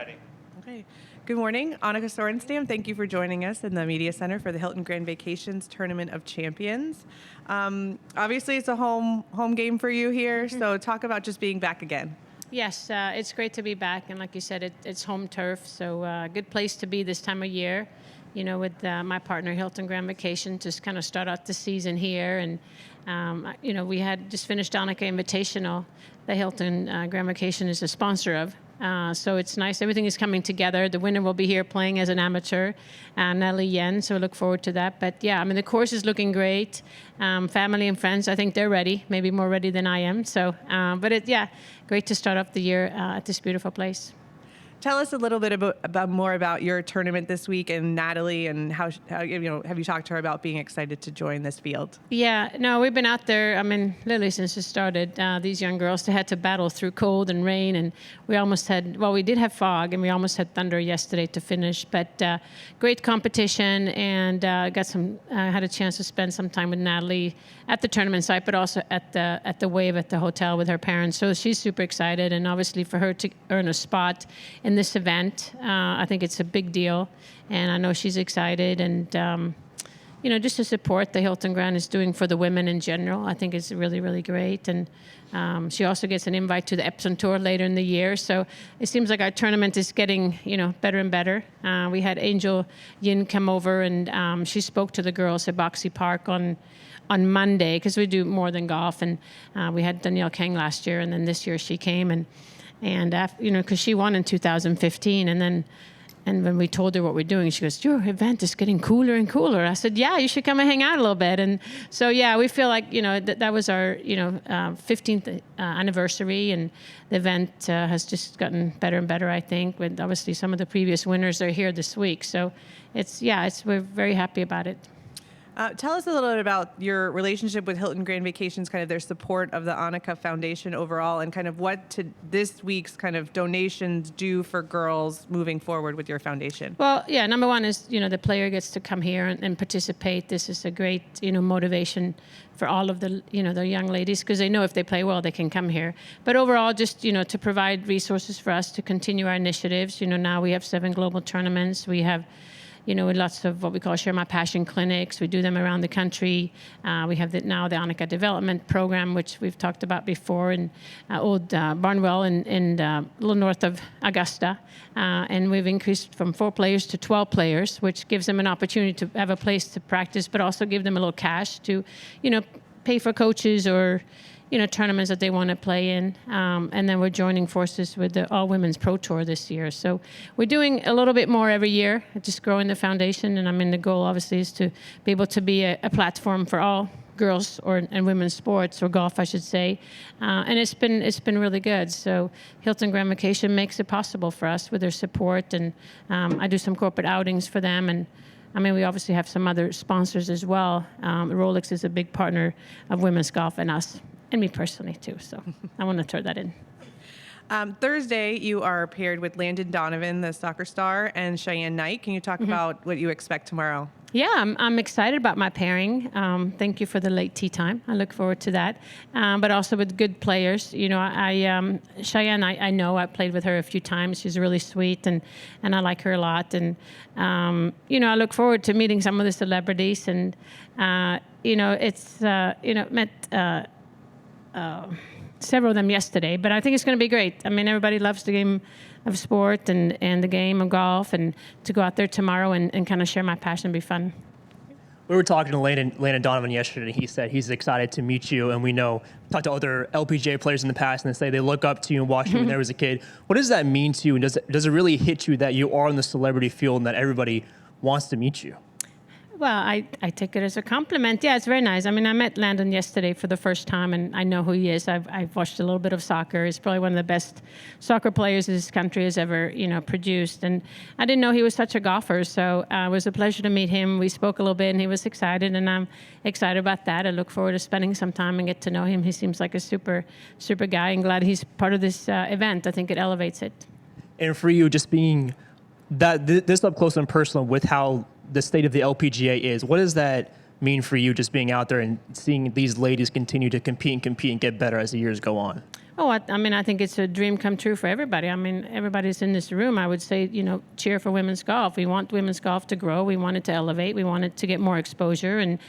ready. Okay. Good morning, Annika Sorenstam. Thank you for joining us in the Media Center for the Hilton Grand Vacations Tournament of Champions. Obviously, it's a home game for you here, so talk about just being back again. Yes, it's great to be back, and like you said, it's home turf, so a good place to be this time of year. You know, with my partner, Hilton Grand Vacation, just kind of start out the season here. And, you know, we had just finished Annika Invitational. The Hilton Grand Vacation is a sponsor of. So it's nice. Everything is coming together. The winner will be here playing as an amateur, Natalie Yen, so I look forward to that. But, yeah, I mean, the course is looking great. Family and friends, I think they're ready, maybe more ready than I am. So, but, yeah, great to start off the year at this beautiful place. Tell us a little bit more about your tournament this week and Natalie, and how you know, have you talked to her about being excited to join this field? Yeah, no, we've been out there, I mean, literally since it started. These young girls, they had to battle through cold and rain, and we almost had, well, we did have fog, and we almost had thunder yesterday to finish, but great competition, and had a chance to spend some time with Natalie at the tournament site, but also at the Wave at the hotel with her parents. So she's super excited, and obviously for her to earn a spot in this event, I think it's a big deal, and I know she's excited. And you know, just to support the Hilton Grand is doing for the women in general, I think is really, really great. And she also gets an invite to the Epsom Tour later in the year. So it seems like our tournament is getting, you know, better and better. We had Angel Yin come over, and she spoke to the girls at Boxy Park on Monday, because we do more than golf. And we had Danielle Kang last year, and then this year she came, and you know, because she won in 2015, and when we told her what we're doing, she goes, "Your event is getting cooler and cooler." I said, "Yeah, you should come and hang out a little bit." And so, yeah, we feel like, you know, that was our, you know, 15th anniversary, and the event has just gotten better and better, I think. With obviously some of the previous winners are here this week, so we're very happy about it. Tell us a little bit about your relationship with Hilton Grand Vacations, kind of their support of the Annika Foundation overall, and kind of what this week's kind of donations do for girls moving forward with your foundation. Well, yeah, number one is, you know, the player gets to come here and participate. This is a great, you know, motivation for all of the, you know, the young ladies, because they know if they play well, they can come here. But overall, just, you know, to provide resources for us to continue our initiatives. You know, now we have 7 global tournaments. We have, you know, lots of what we call Share My Passion clinics. We do them around the country. We have now the Annika Development Program, which we've talked about before, in Old Barnwell in a little north of Augusta. And we've increased from 4 players to 12 players, which gives them an opportunity to have a place to practice, but also give them a little cash to, you know, pay for coaches or, you know, tournaments that they want to play in. And then we're joining forces with the All Women's Pro Tour this year. So we're doing a little bit more every year, just growing the foundation. And I mean, the goal obviously is to be able to be a platform for all girls and women's sports, or golf, I should say. And it's been really good. So Hilton Grand Vacation makes it possible for us with their support. And I do some corporate outings for them. And I mean, we obviously have some other sponsors as well. Rolex is a big partner of women's golf and us. And me personally, too. So I want to throw that in. Thursday, you are paired with Landon Donovan, the soccer star, and Cheyenne Knight. Can you talk about what you expect tomorrow? Yeah, I'm excited about my pairing. Thank you for the late tea time. I look forward to that. But also with good players. You know, Cheyenne, I know. I played with her a few times. She's really sweet, and I like her a lot. And, you know, I look forward to meeting some of the celebrities. And, you know, it's, you know, met several of them yesterday, but I think it's going to be great. I mean, everybody loves the game of sport and the game of golf, and to go out there tomorrow and kind of share my passion and be fun. We were talking to Landon Donovan yesterday, and he said he's excited to meet you. And we know, talked to other LPGA players in the past, and they say they look up to you and watched you when they was a kid. What does that mean to you? And does it really hit you that you are in the celebrity field and that everybody wants to meet you? Well, I take it as a compliment. Yeah, it's very nice. I mean, I met Landon yesterday for the first time, and I know who he is. I've watched a little bit of soccer. He's probably one of the best soccer players this country has ever, you know, produced. And I didn't know he was such a golfer, so it was a pleasure to meet him. We spoke a little bit, and he was excited, and I'm excited about that. I look forward to spending some time and get to know him. He seems like a super, super guy, and glad he's part of this event. I think it elevates it. And for you, just being this up close and personal with how the state of the LPGA is, what does that mean for you just being out there and seeing these ladies continue to compete and get better as the years go on? Oh, I mean, I think it's a dream come true for everybody. I mean, everybody's in this room. I would say, cheer for women's golf. We want women's golf to grow. We want it to elevate. We want it to get more exposure and,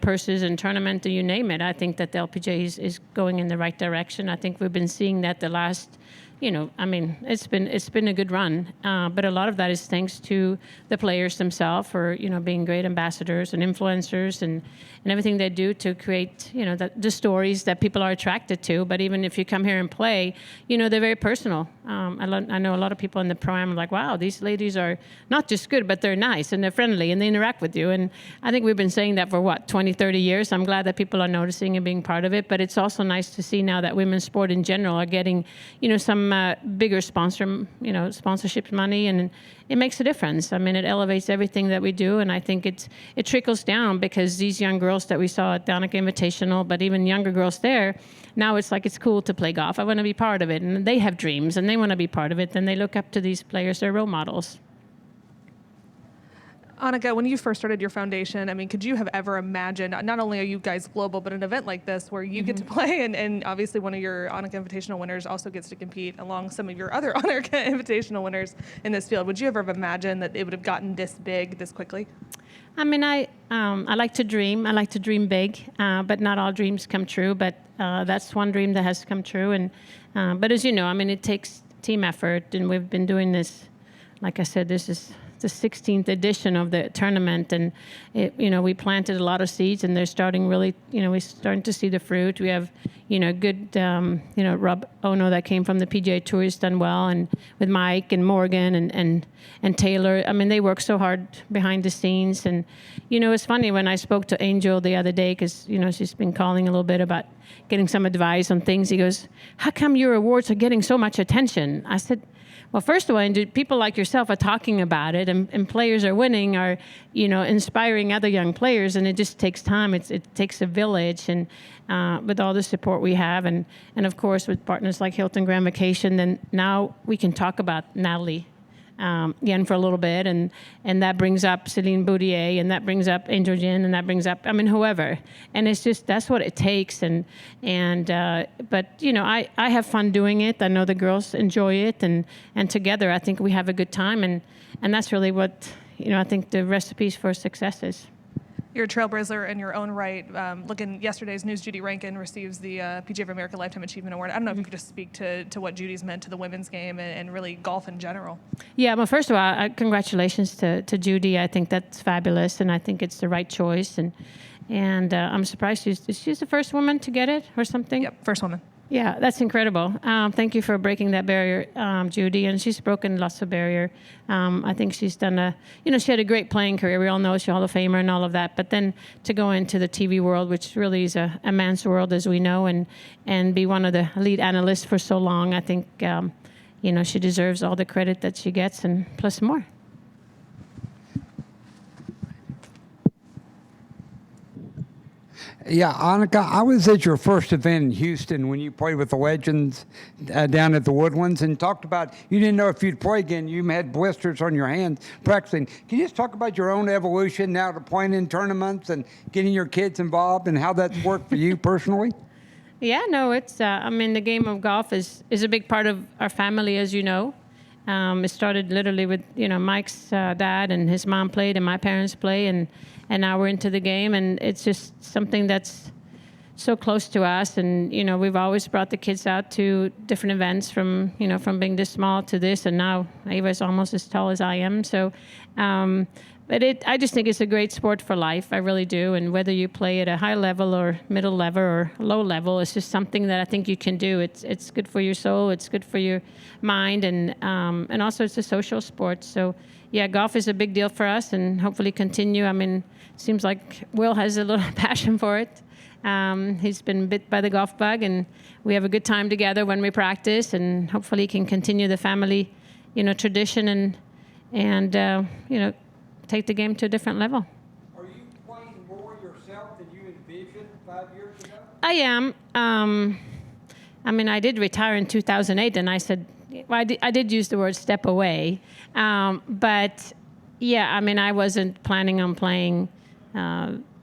purses and tournament, you name it. I think that the LPGA is going in the right direction. I think we've been seeing that the last, it's been a good run. But a lot of that is thanks to the players themselves for, being great ambassadors and influencers and everything they do to create, the stories that people are attracted to. But even if you come here and play, they're very personal. I know a lot of people in the Pro-Am are like, wow, these ladies are not just good, but they're nice and they're friendly and they interact with you. And I think we've been saying that for 20, 30 years. I'm glad that people are noticing and being part of it. But it's also nice to see now that women's sport in general are getting, some bigger sponsorship money, and it makes a difference. I mean, it elevates everything that we do, and I think it trickles down because these young girls that we saw at the Annika Invitational, but even younger girls there, now it's like it's cool to play golf. I want to be part of it, and they have dreams, and they want to be part of it, and they look up to these players, they're role models. Annika, when you first started your foundation, could you have ever imagined, not only are you guys global, but an event like this where you get to play, and obviously one of your Annika Invitational winners also gets to compete along some of your other Annika Invitational winners in this field. Would you ever have imagined that it would have gotten this big this quickly? I mean, I like to dream. I like to dream big, but not all dreams come true. But that's one dream that has come true. And but as you know, it takes team effort, and we've been doing this. Like I said, this is the 16th edition of the tournament, and we planted a lot of seeds, and they're starting really, we're starting to see the fruit. We have, good, Rob Ono that came from the PGA Tour has done well, and with Mike and Morgan and Taylor. They work so hard behind the scenes, and it's funny when I spoke to Angel the other day because she's been calling a little bit about getting some advice on things. He goes, "How come your awards are getting so much attention?" I said, well, first of all, people like yourself are talking about it, and players are winning, are inspiring other young players, and it just takes time. It takes a village, and with all the support we have, and of course with partners like Hilton Grand Vacation, then now we can talk about Natalie again for a little bit, and that brings up Celine Boudier, and that brings up Angel Jin, and that brings up whoever, and it's just that's what it takes, but I have fun doing it. I know the girls enjoy it, and together I think we have a good time, and that's really what I think the recipes for success is. You're a trailblazer in your own right. Looking yesterday's news, Judy Rankin receives the PGA of America Lifetime Achievement Award. I don't know if you could just speak to what Judy's meant to the women's game and really golf in general. Yeah, well, first of all, congratulations to Judy. I think that's fabulous, and I think it's the right choice. And I'm surprised she's the first woman to get it or something. Yep, first woman. Yeah, that's incredible. Thank you for breaking that barrier, Judy. And she's broken lots of barrier. I think she's done she had a great playing career. We all know she's a Hall of Famer and all of that. But then to go into the TV world, which really is a man's world, as we know, and be one of the lead analysts for so long, I think, she deserves all the credit that she gets and plus more. Yeah, Annika, I was at your first event in Houston when you played with the Legends down at the Woodlands and talked about you didn't know if you'd play again. You had blisters on your hands practicing. Can you just talk about your own evolution now to playing in tournaments and getting your kids involved and how that's worked for you personally? Yeah, no, it's, the game of golf is a big part of our family, as you know. It started literally with, Mike's dad and his mom played and my parents play, and now we're into the game, and it's just something that's so close to us. And, we've always brought the kids out to different events from being this small to this, and now Ava's almost as tall as I am. So, but I just think it's a great sport for life. I really do. And whether you play at a high level or middle level or low level, it's just something that I think you can do. It's good for your soul. It's good for your mind. And also it's a social sport. So yeah, golf is a big deal for us and hopefully continue. It seems like Will has a little passion for it. He's been bit by the golf bug, and we have a good time together when we practice, and hopefully can continue the family, tradition and take the game to a different level. Are you playing more yourself than you envisioned 5 years ago? I am. I did retire in 2008, and I said, well, I did use the word step away. But yeah, I wasn't planning on playing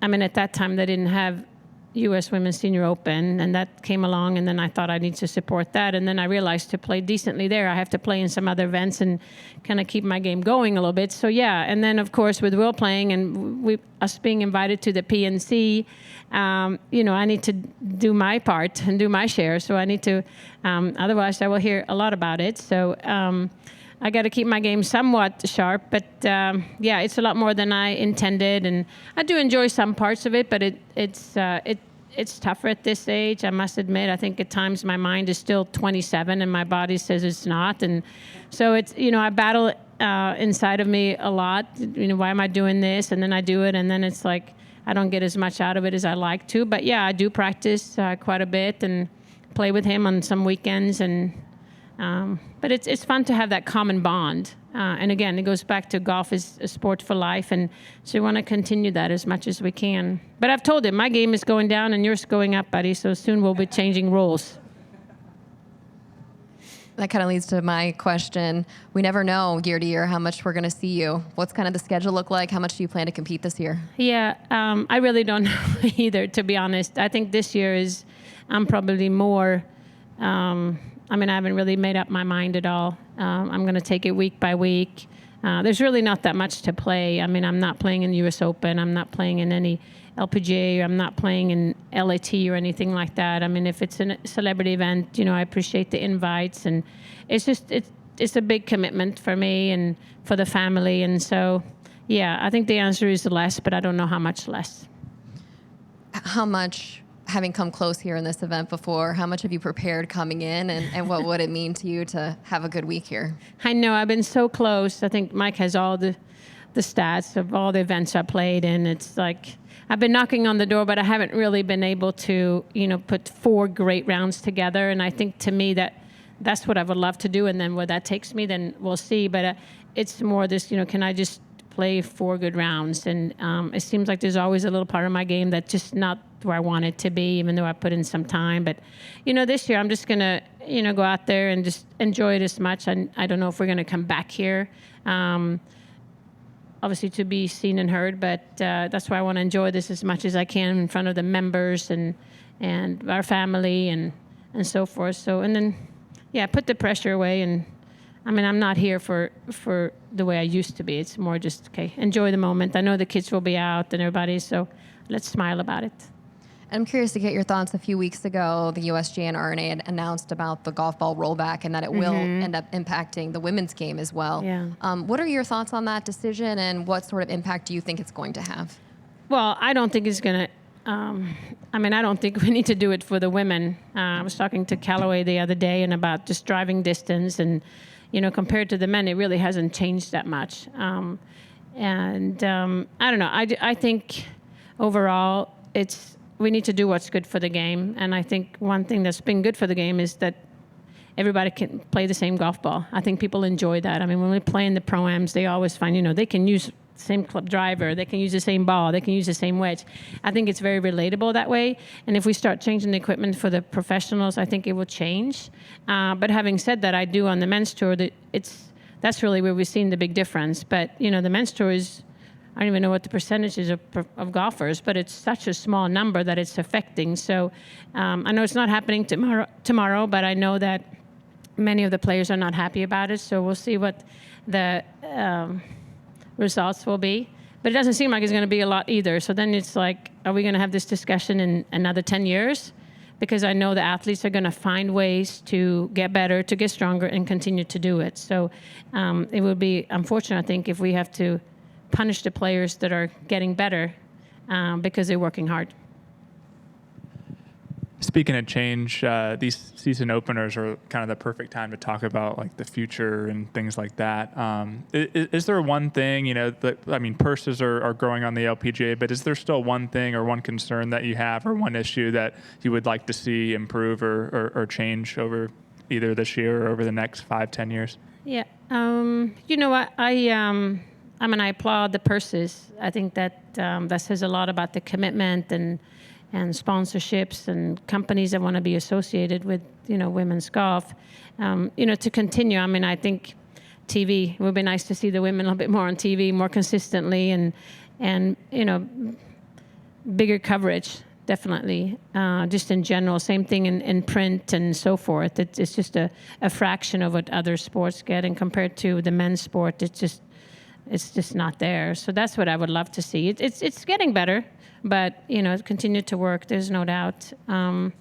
I mean, at that time they didn't have U.S. Women's Senior Open, and that came along, and then I thought I need to support that, and then I realized to play decently there, I have to play in some other events and kind of keep my game going a little bit. So yeah, and then of course with Will playing and us being invited to the PNC, I need to do my part and do my share. So I need to, otherwise I will hear a lot about it. So I got to keep my game somewhat sharp, but yeah, it's a lot more than I intended, and I do enjoy some parts of it, but it's tougher at this age, I must admit. I think at times my mind is still 27 and my body says it's not. And so it's, I battle inside of me a lot. Why am I doing this? And then I do it, and then it's like I don't get as much out of it as I like to. But yeah, I do practice quite a bit and play with him on some weekends. But it's fun to have that common bond. And again, it goes back to golf is a sport for life, and so we want to continue that as much as we can. But I've told him, my game is going down and yours going up, buddy, so soon we'll be changing rules. That kind of leads to my question. We never know year to year how much we're going to see you. What's kind of the schedule look like? How much do you plan to compete this year? Yeah, I really don't know either, to be honest. I think this year I'm probably more... I haven't really made up my mind at all. I'm going to take it week by week. There's really not that much to play. I'm not playing in the U.S. Open. I'm not playing in any LPGA. I'm not playing in LAT or anything like that. If it's a celebrity event, I appreciate the invites. And it's a big commitment for me and for the family. And so, yeah, I think the answer is less, but I don't know how much less. How much... Having come close here in this event before, how much have you prepared coming in, and what would it mean to you to have a good week here? I know, I've been so close. I think Mike has all the stats of all the events I played in. It's like, I've been knocking on the door, but I haven't really been able to, put 4 great rounds together. And I think to me that's what I would love to do. And then where that takes me, then we'll see. But it's more this, can I just play 4 good rounds? And it seems like there's always a little part of my game that's just not where I want it to be, even though I put in some time. But, this year I'm just going to, go out there and just enjoy it as much. I don't know if we're going to come back here, obviously to be seen and heard, but that's why I want to enjoy this as much as I can in front of the members and our family and so forth. So, and then, yeah, put the pressure away. And I'm not here for the way I used to be. It's more just, okay, enjoy the moment. I know the kids will be out and everybody, so let's smile about it. I'm curious to get your thoughts. A few weeks ago, the USGA and RNA had announced about the golf ball rollback and that it will end up impacting the women's game as well. Yeah. What are your thoughts on that decision, and what sort of impact do you think it's going to have? Well, I don't think it's going to... I don't think we need to do it for the women. I was talking to Callaway the other day and about just driving distance, and compared to the men, it really hasn't changed that much. I don't know. I think overall, we need to do what's good for the game. And I think one thing that's been good for the game is that everybody can play the same golf ball. I think people enjoy that. When we play in the Pro-Ams, they always find, they can use the same club driver, they can use the same ball, they can use the same wedge. I think it's very relatable that way. And if we start changing the equipment for the professionals, I think it will change. But having said that, I do on the men's tour, that's really where we've seen the big difference. But, the men's tour is, I don't even know what the percentage is of golfers, but it's such a small number that it's affecting. So I know it's not happening tomorrow, but I know that many of the players are not happy about it. So we'll see what the results will be. But it doesn't seem like it's going to be a lot either. So then it's like, are we going to have this discussion in another 10 years? Because I know the athletes are going to find ways to get better, to get stronger, and continue to do it. So it would be unfortunate, I think, if we have to punish the players that are getting better because they're working hard. Speaking of change, these season openers are kind of the perfect time to talk about like the future and things like that. Is there one thing, purses are growing on the LPGA, but is there still one thing or one concern that you have or one issue that you would like to see improve or change over either this year or over the next 5-10 years? Yeah. You know what? I applaud the purses. I think that that says a lot about the commitment and sponsorships and companies that want to be associated with, women's golf. To continue, I think TV, it would be nice to see the women a little bit more on TV, more consistently, and bigger coverage, definitely, just in general. Same thing in print and so forth. It's just a fraction of what other sports get, and compared to the men's sport, it's just not there. So that's what I would love to see. It's getting better, but continue to work. There's no doubt. Other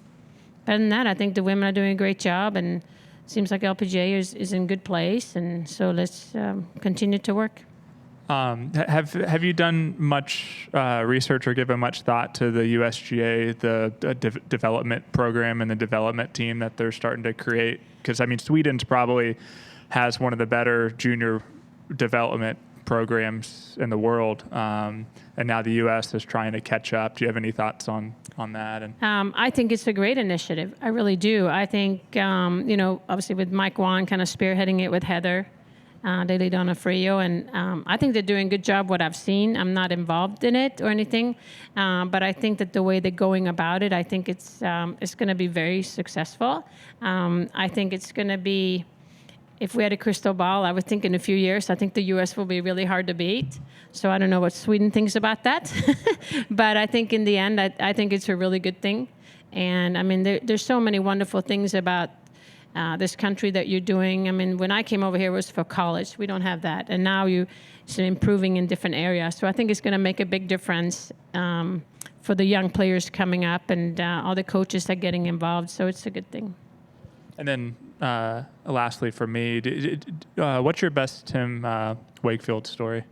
than that, I think the women are doing a great job, and it seems like LPGA is in good place, and so let's continue to work. Have you done much research or given much thought to the USGA, the development program and the development team that they're starting to create? Because Sweden's probably has one of the better junior development programs in the world, and now the U.S. is trying to catch up. Do you have any thoughts on that? And I think it's a great initiative. I really do. I think obviously with Mike Wan kind of spearheading it with Heather Daily Donofrio, and I think they're doing a good job. What I've seen, I'm not involved in it or anything, but I think that the way they're going about it, I think it's going to be very successful. I think it's going to be. If we had a crystal ball, I would think in a few years, I think the U.S. will be really hard to beat. So I don't know what Sweden thinks about that. But I think in the end, I think it's a really good thing. And there's so many wonderful things about this country that you're doing. When I came over here, it was for college. We don't have that. And now it's improving in different areas. So I think it's going to make a big difference for the young players coming up and all the coaches that are getting involved. So it's a good thing. And then lastly for me, what's your best Tim Wakefield story?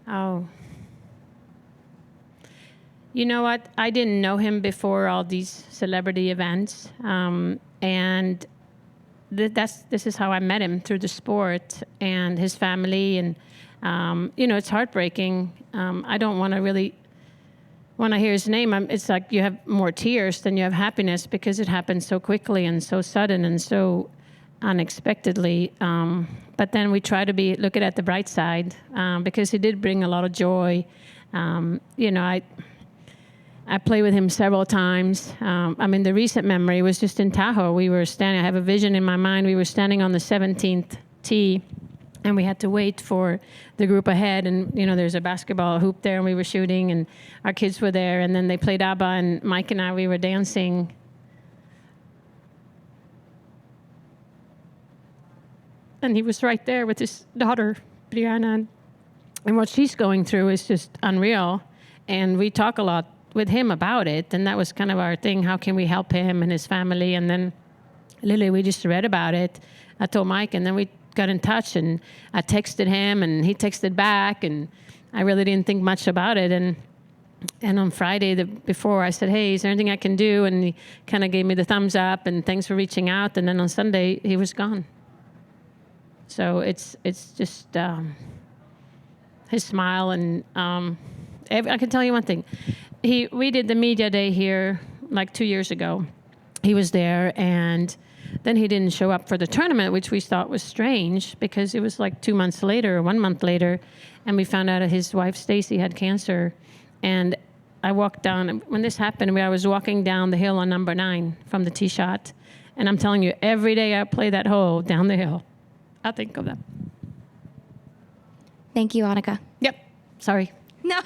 Oh. You know what? I didn't know him before all these celebrity events. And this is how I met him, through the sport and his family. And, it's heartbreaking. I don't want to really... When I hear his name, it's like you have more tears than you have happiness, because it happened so quickly and so sudden and so unexpectedly. But then we try to look at the bright side, because he did bring a lot of joy. I played with him several times. The recent memory was just in Tahoe. We were standing, I have a vision in my mind. We were standing on the 17th tee, and we had to wait for the group ahead. And, there's a basketball hoop there, and we were shooting, and our kids were there. And then they played ABBA, and Mike and I, we were dancing. And he was right there with his daughter, Brianna. And what she's going through is just unreal. And we talk a lot with him about it. And that was kind of our thing. How can we help him and his family? And then literally we just read about it. I told Mike, and then we got in touch, and I texted him, and he texted back, and I really didn't think much about it. And on Friday before, I said, "Hey, is there anything I can do?" And he kind of gave me the thumbs up, and thanks for reaching out. And then on Sunday, he was gone. So it's just his smile, and I can tell you one thing. We did the media day here like 2 years ago. He was there, and then he didn't show up for the tournament, which we thought was strange, because it was like 2 months later or 1 month later, and we found out that his wife Stacy had cancer. And I walked down, when this happened, I was walking down the hill on number 9 from the tee shot, and I'm telling you, every day I play that hole down the hill, I think of that. Thank you, Annika. Yep. Sorry. No.